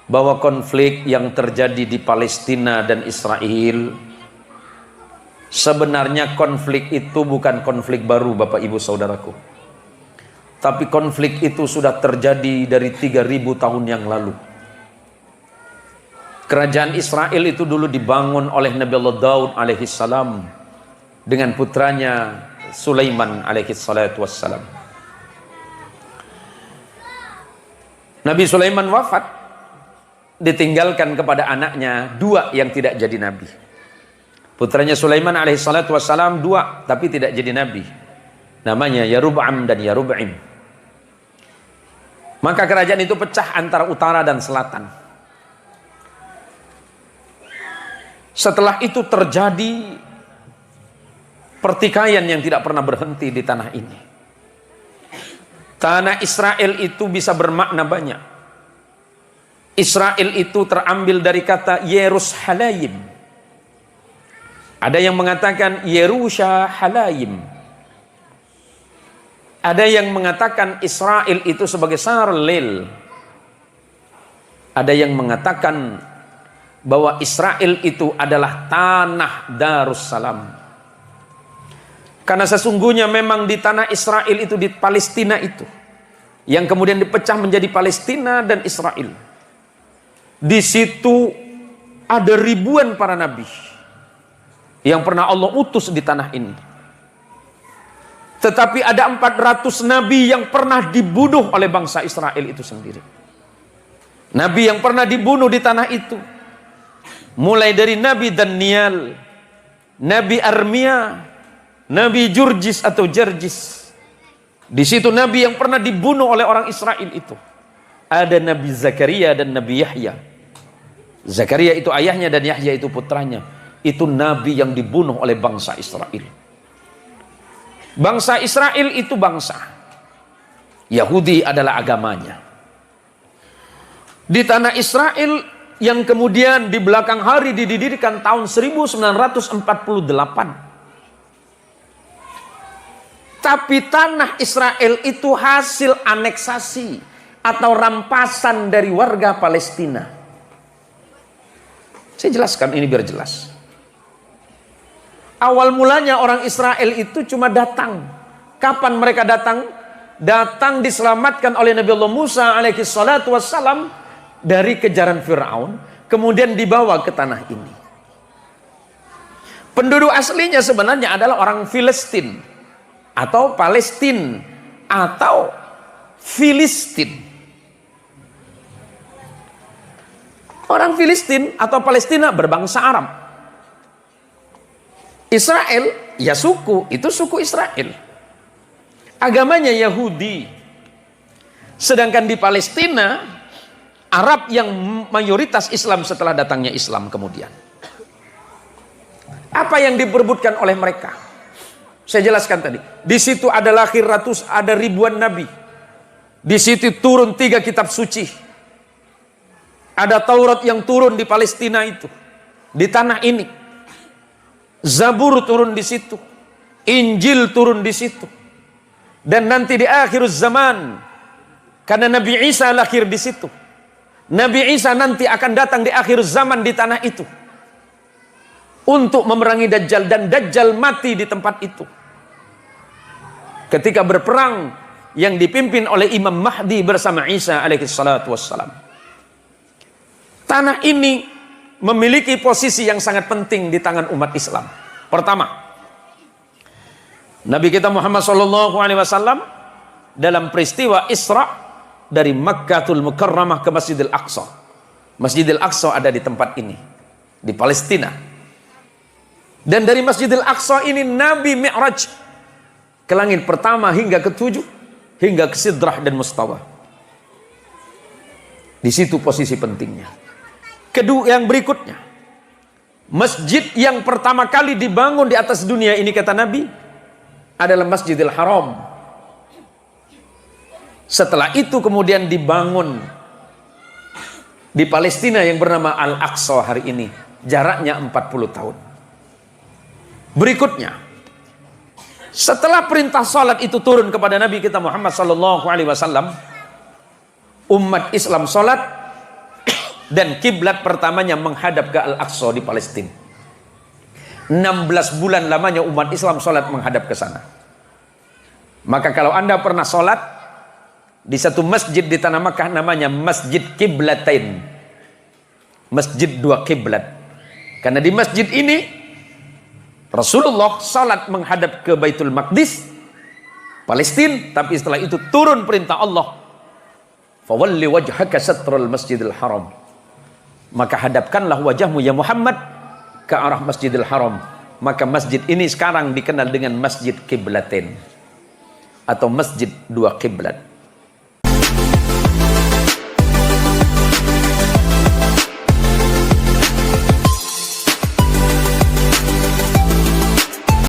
bahwa konflik yang terjadi di Palestina dan Israel sebenarnya konflik itu bukan konflik baru, Bapak Ibu Saudaraku. Tapi konflik itu sudah terjadi dari 3000 tahun yang lalu. Kerajaan Israel itu dulu dibangun oleh Nabi Allah Daud alaihissalam dengan putranya Sulaiman alaihissalatu wassalam. Nabi Sulaiman wafat, ditinggalkan kepada anaknya 2 yang tidak jadi nabi. Putranya Sulaiman alaihissalatu wassalam 2 tapi tidak jadi nabi. Namanya Yarub'am dan Yarub'im. Maka kerajaan itu pecah antara utara dan selatan. Setelah itu terjadi pertikaian yang tidak pernah berhenti di tanah ini. Tanah Israel itu bisa bermakna banyak. Israel itu terambil dari kata Yerusalayim. Ada yang mengatakan Yerushalayim. Ada yang mengatakan Israel itu sebagai Sarlil. Ada yang mengatakan bahwa Israel itu adalah tanah Darussalam. Karena sesungguhnya memang di tanah Israel itu, di Palestina itu, yang kemudian dipecah menjadi Palestina dan Israel. Di situ ada ribuan para nabi yang pernah Allah utus di tanah ini. Tetapi ada 400 nabi yang pernah dibunuh oleh bangsa Israel itu sendiri. Nabi yang pernah dibunuh di tanah itu, mulai dari Nabi Daniel, Nabi Armia, Nabi Jurjis atau Jerjis. Di situ nabi yang pernah dibunuh oleh orang Israel itu. Ada Nabi Zakaria dan Nabi Yahya. Zakaria itu ayahnya dan Yahya itu putranya. Itu nabi yang dibunuh oleh bangsa Israel. Bangsa Israel itu bangsa Yahudi adalah agamanya. Di tanah Israel yang kemudian di belakang hari didirikan tahun 1948. Tapi tanah Israel itu hasil aneksasi atau rampasan dari warga Palestina. Saya jelaskan ini biar jelas. Awal mulanya orang Israel itu cuma datang. Kapan mereka datang? Datang diselamatkan oleh Nabi Allah Musa alaihi salatu wassalam dari kejaran Fir'aun, kemudian dibawa ke tanah ini. Penduduk aslinya sebenarnya adalah orang Filistin atau Palestin atau Filistin. Orang Filistin atau Palestina berbangsa Arab. Israel, ya suku, itu suku Israel. Agamanya Yahudi. Sedangkan di Palestina, Arab yang mayoritas Islam setelah datangnya Islam kemudian. Apa yang diperebutkan oleh mereka? Saya jelaskan tadi. Di situ ada lahir ada ribuan nabi. Di situ turun 3 kitab suci. Ada Taurat yang turun di Palestina itu, di tanah ini. Zabur turun di situ, Injil turun di situ. Dan nanti di akhir zaman, karena Nabi Isa lahir di situ, Nabi Isa nanti akan datang di akhir zaman di tanah itu untuk memerangi Dajjal, dan Dajjal mati di tempat itu ketika berperang yang dipimpin oleh Imam Mahdi bersama Isa alaihi salatu wassalam. Tanah ini memiliki posisi yang sangat penting di tangan umat Islam. Pertama, Nabi kita Muhammad SAW dalam peristiwa Isra dari Makkatul Mukarramah ke Masjidil Aqsa. Masjidil Aqsa ada di tempat ini, di Palestina. Dan dari Masjidil Aqsa ini Nabi Mi'raj ke langit pertama hingga ke-7, hingga ke Sidrah dan Mustawa. Di situ posisi pentingnya. Kedua, yang berikutnya, masjid yang pertama kali dibangun di atas dunia ini kata Nabi adalah Masjidil Haram. Setelah itu kemudian dibangun di Palestina yang bernama Al-Aqsa hari ini, jaraknya 40 tahun. Berikutnya, setelah perintah salat itu turun kepada Nabi kita Muhammad SAW, umat Islam salat dan kiblat pertamanya menghadap ke Al-Aqsa di Palestina. 16 bulan lamanya umat Islam sholat menghadap ke sana. Maka kalau Anda pernah sholat di satu masjid di Tanah Makkah namanya Masjid Kiblatain, masjid dua kiblat, karena di masjid ini Rasulullah sholat menghadap ke Baitul Maqdis Palestina, tapi setelah itu turun perintah Allah, fawalli wajhaka satral masjidil haram, maka hadapkanlah wajahmu ya Muhammad ke arah Masjidil Haram. Maka masjid ini sekarang dikenal dengan Masjid Kiblatain atau Masjid dua Kiblat.